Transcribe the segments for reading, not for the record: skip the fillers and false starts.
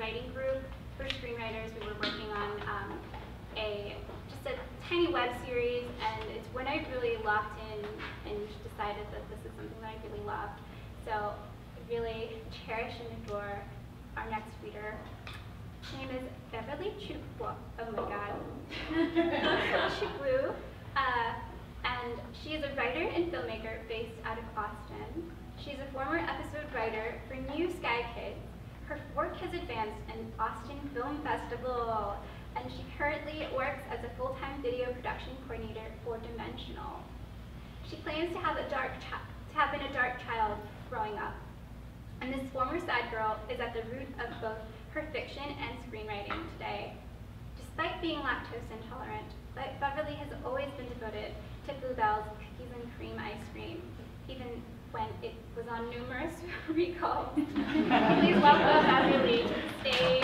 writing group for screenwriters. We were working on just a tiny web series, and it's when I really locked in and decided that this is something that I really love. So I really cherish and adore our next reader. Her name is Beverly Chukwu. Oh my God. Chukwu. And she is a writer and filmmaker based out of Austin. She's a former episode writer for New Sky Kids. Her work has advanced in Austin Film Festival, and she currently works as a full-time video production coordinator for Dimensional. She claims to have been a dark child growing up, and this former sad girl is at the root of both her fiction and screenwriting today. Despite being lactose intolerant, Beverly has always been devoted to Bluebell's cookies and cream ice cream, even when it was on numerous recalls. Please welcome Beverly to the stage.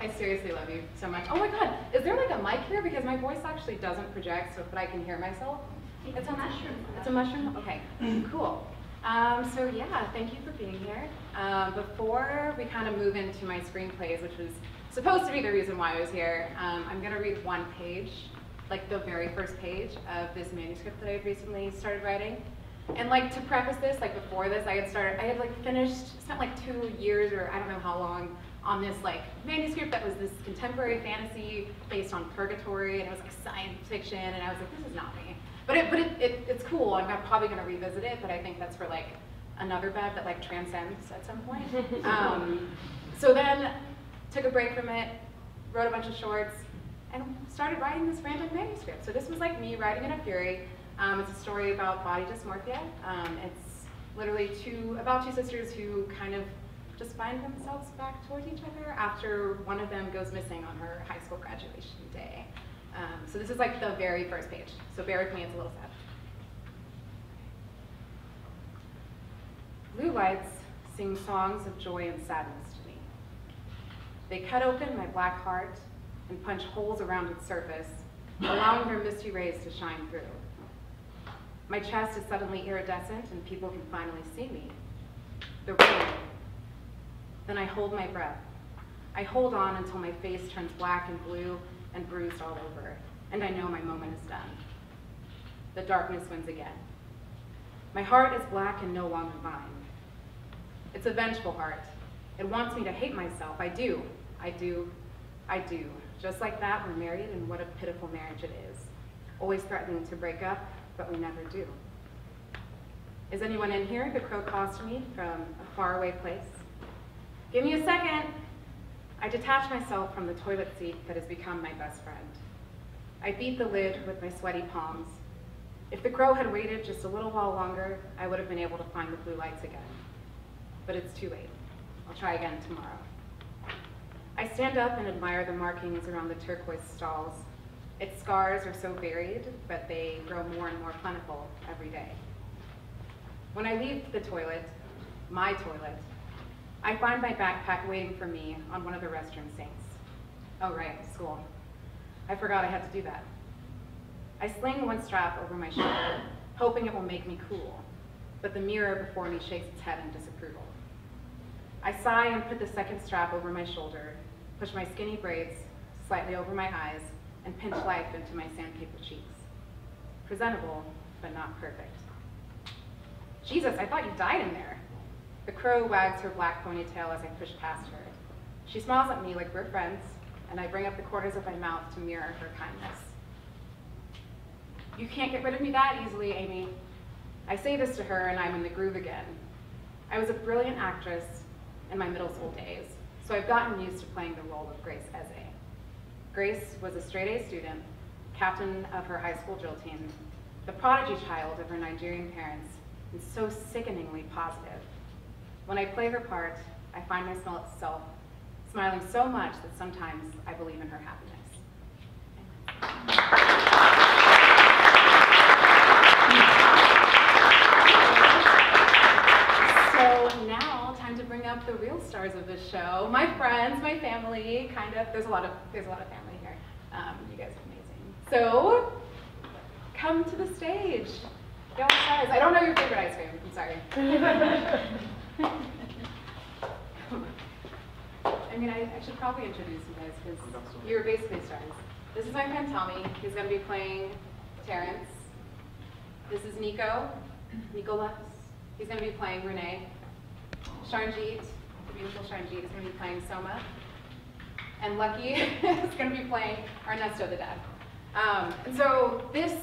I seriously love you so much. Oh my God, is there like a mic here? Because my voice actually doesn't project, but I can hear myself. It's a mushroom. It's a mushroom? Okay, cool. So yeah, thank you for being here. Before we kind of move into my screenplays, which was supposed to be the reason why I was here, I'm gonna read one page, like the very first page of this manuscript that I recently started writing. And like to preface this, like before this, I had like spent like 2 years or I don't know how long on this like manuscript that was this contemporary fantasy based on purgatory, and it was like science fiction, and I was like, this is not me. But it's cool. I'm probably gonna revisit it, but I think that's for like another Bev that like transcends at some point. So then took a break from it, wrote a bunch of shorts, and started writing this random manuscript. So this was like me writing in a fury. It's a story about body dysmorphia. It's literally about two sisters who kind of just find themselves back towards each other after one of them goes missing on her high school graduation day. So this is like the very first page. So bear with me, it's a little sad. Blue lights sing songs of joy and sadness to me. They cut open my black heart and punch holes around its surface, allowing their misty rays to shine through. My chest is suddenly iridescent and people can finally see me. The rain. Then I hold my breath. I hold on until my face turns black and blue and bruised all over, and I know my moment is done. The darkness wins again. My heart is black and no longer mine. It's a vengeful heart. It wants me to hate myself. I do. Just like that, we're married, and what a pitiful marriage it is. Always threatening to break up, but we never do. Is anyone in here? The crow calls to me from a faraway place. Give me a second. I detach myself from the toilet seat that has become my best friend. I beat the lid with my sweaty palms. If the crow had waited just a little while longer, I would have been able to find the blue lights again. But it's too late. I'll try again tomorrow. I stand up and admire the markings around the turquoise stalls. Its scars are so varied, but they grow more and more plentiful every day. When I leave the toilet, my toilet, I find my backpack waiting for me on one of the restroom sinks. Oh right, school. I forgot I had to do that. I sling one strap over my shoulder, hoping it will make me cool, but the mirror before me shakes its head in disapproval. I sigh and put the second strap over my shoulder, push my skinny braids slightly over my eyes, and pinch life into my sandpaper cheeks. Presentable, but not perfect. Jesus, I thought you died in there. The crow wags her black ponytail as I push past her. She smiles at me like we're friends, and I bring up the corners of my mouth to mirror her kindness. You can't get rid of me that easily, Amy. I say this to her, and I'm in the groove again. I was a brilliant actress in my middle school days, so I've gotten used to playing the role of Grace Eze. Grace was a straight-A student, captain of her high school drill team, the prodigy child of her Nigerian parents, and so sickeningly positive. When I play her part, I find myself smiling so much that sometimes I believe in her happiness. So now, time to bring up the real stars of this show. My friends, my family, kind of. There's a lot of family here. You guys are amazing. So, come to the stage. Go stars. I don't know your favorite ice cream. I'm sorry. I mean, I should probably introduce you guys because you're basically stars. This is my friend Tommy. He's going to be playing Terrence. This is Nicholas. He's going to be playing Renee. Sharnjeet, the beautiful Sharnjeet, is going to be playing Soma. And Lucky is going to be playing Ernesto the dad. And so this,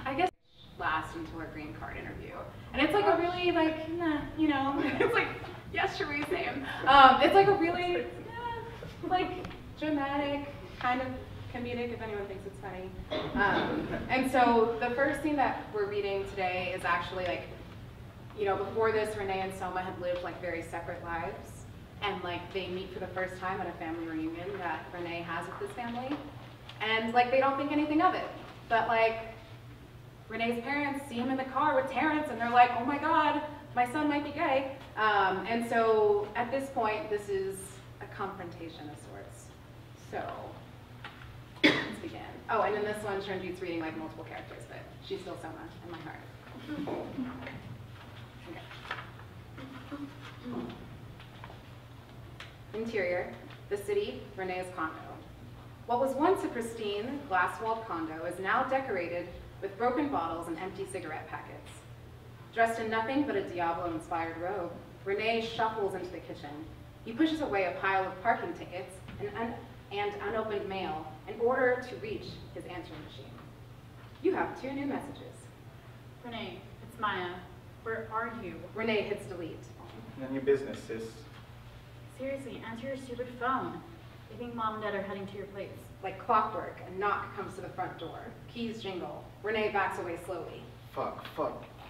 I guess, last until our green card interview. And it's like a really, like, nah, you know, it's like, yes, Cherie, same. It's like a really, like, dramatic, kind of comedic, if anyone thinks it's funny. And so the first thing that we're reading today is actually, like, you know, before this, Renee and Soma had lived, like, very separate lives. And, like, they meet for the first time at a family reunion that Renee has with this family. And, like, they don't think anything of it. But, like, Renee's parents see him in the car with Terrence, and they're like, oh my God, my son might be gay. And so at this point, this is a confrontation of sorts. So let's begin. Oh, and in this one, Sharnjeet's reading like multiple characters, but she's still Soma in my heart. Okay. Interior, the city, Renee's condo. What was once a pristine, glass-walled condo is now decorated with broken bottles and empty cigarette packets. Dressed in nothing but a Diablo-inspired robe, Renee shuffles into the kitchen. He pushes away a pile of parking tickets and unopened mail in order to reach his answering machine. You have 2 new messages. Renee, it's Maya. Where are you? Renee hits delete. None of your business, sis. Seriously, answer your stupid phone. I think Mom and Dad are heading to your place. Like clockwork, a knock comes to the front door. Keys jingle. Renee backs away slowly. Fuck.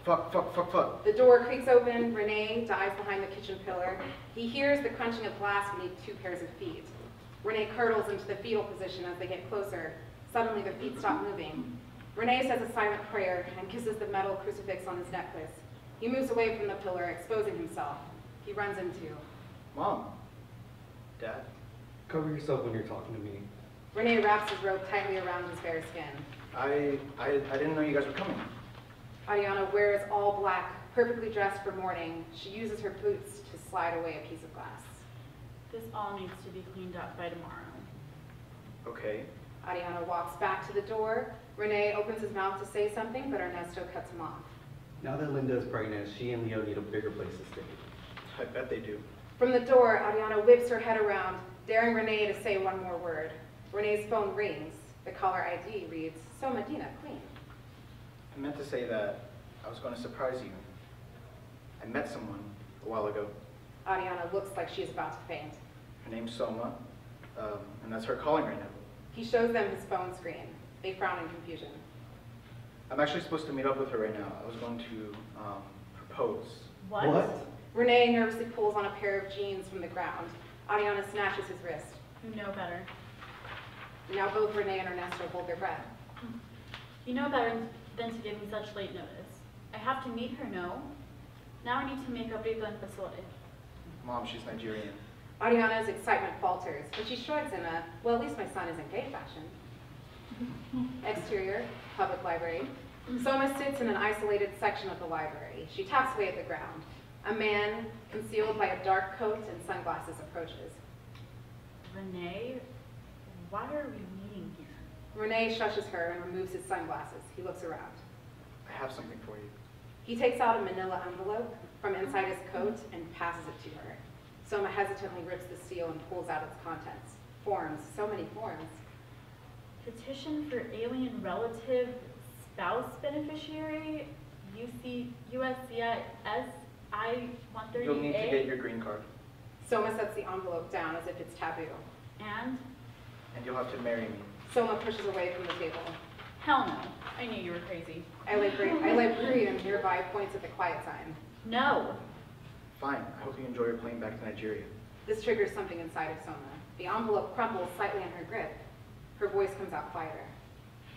The door creaks open. Renee dives behind the kitchen pillar. He hears the crunching of glass beneath 2 pairs of feet. Renee curdles into the fetal position as they get closer. Suddenly, the feet stop moving. Renee says a silent prayer and kisses the metal crucifix on his necklace. He moves away from the pillar, exposing himself. He runs into Mom. Dad. Cover yourself when you're talking to me. Renee wraps his robe tightly around his bare skin. I didn't know you guys were coming. Ariana wears all black, perfectly dressed for mourning. She uses her boots to slide away a piece of glass. This all needs to be cleaned up by tomorrow. Okay. Ariana walks back to the door. Renee opens his mouth to say something, but Ernesto cuts him off. Now that Linda is pregnant, she and Leo need a bigger place to stay. I bet they do. From the door, Ariana whips her head around, daring Renee to say one more word. Renee's phone rings. The caller ID reads, "So Medina, Queen." I meant to say that I was going to surprise you. I met someone a while ago. Ariana looks like she is about to faint. Her name's Soma, and that's her calling right now. He shows them his phone screen. They frown in confusion. I'm actually supposed to meet up with her right now. I was going to propose. What? Renee nervously pulls on a pair of jeans from the ground. Ariana snatches his wrist. You know better. Now both Renee and Ernesto hold their breath. You know better than to give me such late notice. I have to meet her, no? Now I need to make a brico en pasole. Mom, she's Nigerian. Ariana's excitement falters, but she shrugs in a, well, at least my son isn't gay fashion. Exterior, public library. Soma sits in an isolated section of the library. She taps away at the ground. A man, concealed by a dark coat and sunglasses, approaches. Renee, why are we meeting here? Renee shushes her and removes his sunglasses. He looks around. I have something for you. He takes out a manila envelope from inside his coat and passes it to her. Soma hesitantly rips the seal and pulls out its contents. Forms, so many forms. Petition for alien relative spouse beneficiary, USCIS I-138. You'll need to get your green card, Soma sets the envelope down as if it's taboo. And? and you'll have to marry me. Soma pushes away from the table. Hell no. I knew you were crazy. I librarian nearby points at the quiet sign. No. Fine, I hope you enjoy your plane back to Nigeria. This triggers something inside of Soma. The envelope crumples slightly in her grip. Her voice comes out quieter.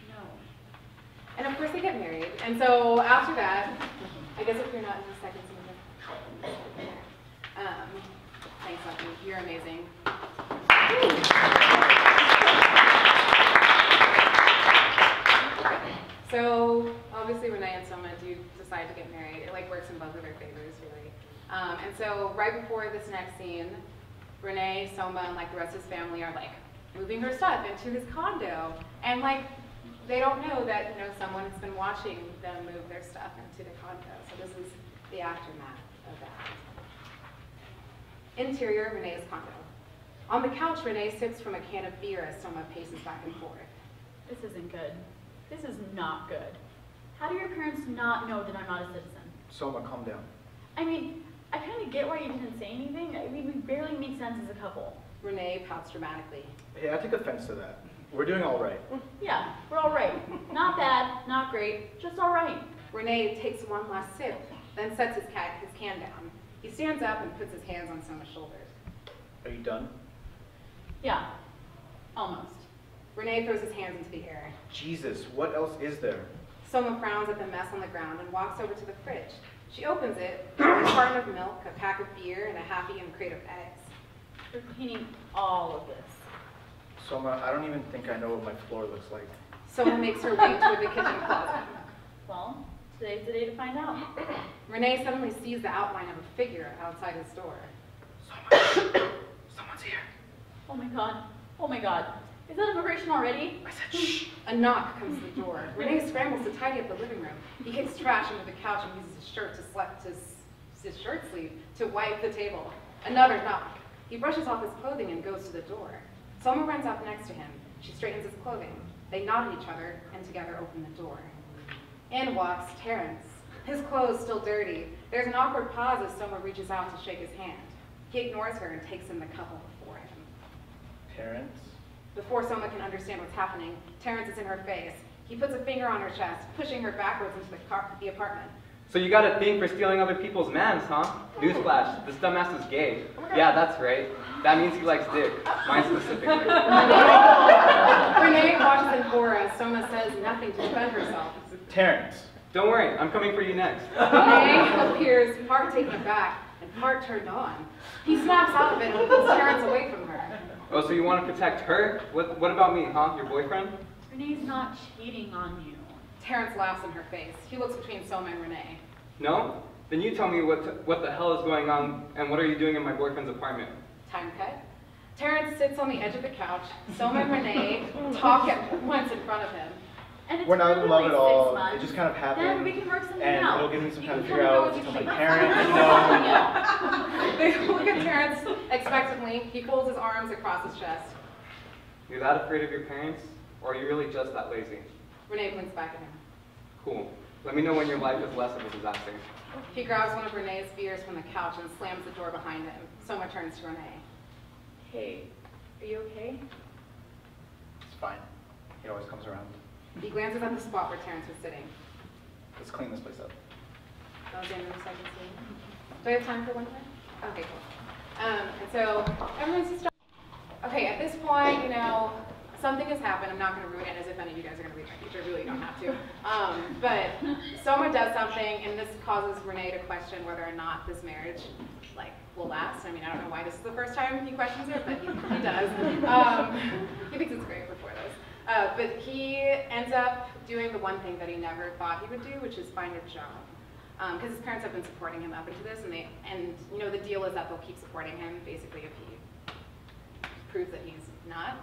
No. And of course they get married. And so after that, I guess if you're not in the second season, thanks, Lucky. You're amazing. So obviously Renee and Soma do decide to get married. It like works in both of their favors, really. And so right before this next scene, Renee, Soma, and like the rest of his family are like moving her stuff into his condo, and like they don't know that someone has been watching them move their stuff into the condo. So this is the aftermath of that. Interior, Renee's condo. On the couch, Renee sips from a can of beer as Soma paces back and forth. This isn't good. This is not good. How do your parents not know that I'm not a citizen? Soma, calm down. I mean, I kind of get why you didn't say anything. I mean, we barely make sense as a couple. Renee pouts dramatically. Hey, I take offense to that. We're doing all right. Yeah, we're all right. Not bad, not great, just all right. Renee takes one last sip, then sets his can down. He stands up and puts his hands on Soma's shoulders. Are you done? Yeah, almost. Renee throws his hands into the air. Jesus, what else is there? Soma frowns at the mess on the ground and walks over to the fridge. She opens it, a carton of milk, a pack of beer, and a half-eaten crate of eggs. You're cleaning all of this. Soma, I don't even think I know what my floor looks like. Soma makes her way toward the kitchen closet. Well, today's the day to find out. Renee suddenly sees the outline of a figure outside his door. Someone's here. Oh my god. Oh my god. Is that immigration already? I said shh. A knock comes to the door. Renee scrambles to tidy up the living room. He kicks trash under the couch and uses his shirt sleeve to wipe the table. Another knock. He brushes off his clothing and goes to the door. Soma runs up next to him. She straightens his clothing. They nod at each other and together open the door. In walks Terrence. His clothes still dirty. There's an awkward pause as Soma reaches out to shake his hand. He ignores her and takes in the couple before him. Terrence? Before Soma can understand what's happening, Terrence is in her face. He puts a finger on her chest, pushing her backwards into the apartment. So you got a thing for stealing other people's mans, huh? Newsflash, this dumbass is gay. Yeah, that's right. That means he likes dick. Mine specifically. Renee watches in horror as Soma says nothing to defend herself. Terrence. Don't worry, I'm coming for you next. Renee appears part taken aback and part turned on. He snaps out of it and pulls Terrence away from her. Oh, so you want to protect her? What about me, huh? Your boyfriend? Renee's not cheating on you. Terrence laughs in her face. He looks between Soma and Renee. No? Then you tell me what the hell is going on and what are you doing in my boyfriend's apartment? Time cut. Terrence sits on the edge of the couch. Soma and Renee talk at once in front of him. And it's We're not in love at all. months. It just kind of happened. Then we can work something and out. it'll give me some You time to can figure come out and what go to with tell my your parents. They look at Terrence expectantly. He folds his arms across his chest. You're that afraid of your parents? Or are you really just that lazy? Renee blinks back at him. Cool. Let me know when your life is less of a disaster. He grabs one of Renee's beers from the couch and slams the door behind him. Soma turns to Renee. Hey, are you okay? It's fine. He always comes around. He glances at the spot where Terrence was sitting. Let's clean this place up. That was the end of the second scene. Do I have time for one more? Okay, cool. And so everyone's just okay, at this point, something has happened. I'm not going to ruin it as if any of you guys are going to read my future. Really, you don't have to. But Soma does something, and this causes Renee to question whether or not this marriage, will last. I mean, I don't know why this is the first time he questions it, but he does. He thinks it's great before this. But he ends up doing the one thing that he never thought he would do, which is find a job. Because his parents have been supporting him up into this, and the deal is that they'll keep supporting him, basically, if he proves that he's not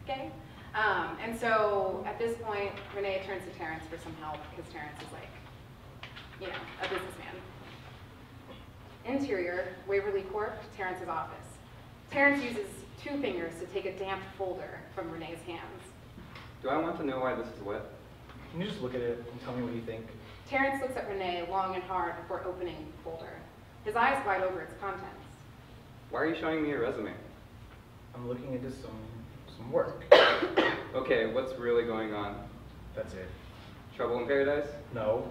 gay. And so at this point, Renee turns to Terrence for some help because Terrence is a businessman. Interior, Waverly Court, Terrence's office. Terrence uses two fingers to take a damp folder from Renee's hands. Do I want to know why this is wet? Can you just look at it and tell me what you think? Terrence looks at Renee long and hard before opening the folder. His eyes glide over its contents. Why are you showing me your resume? I'm looking into some work. Okay, what's really going on? That's it. Trouble in paradise? No.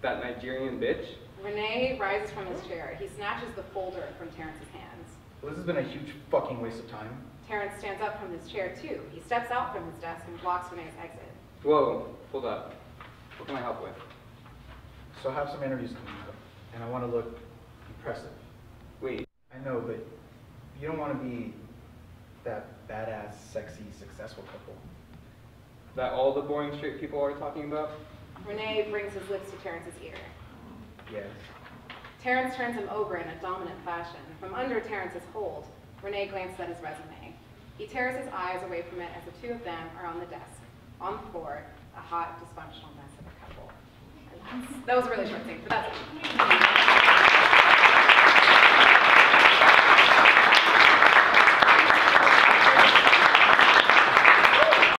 That Nigerian bitch? Renee rises from his chair. He snatches the folder from Terrence's hands. Well, this has been a huge fucking waste of time. Terrence stands up from his chair too. He steps out from his desk and blocks Renee's exit. Whoa, hold up. What can I help with? So I have some interviews coming up, and I want to look impressive. Wait, I know, but you don't want to be that badass, sexy, successful couple. that all the boring straight people are talking about? Renee brings his lips to Terrence's ear. Yes. Terrence turns him over in a dominant fashion. From under Terrence's hold, Renee glances at his resume. He tears his eyes away from it as the two of them are on the desk, on the floor, a hot, dysfunctional mess of a couple. And that was a really short scene, but that's it.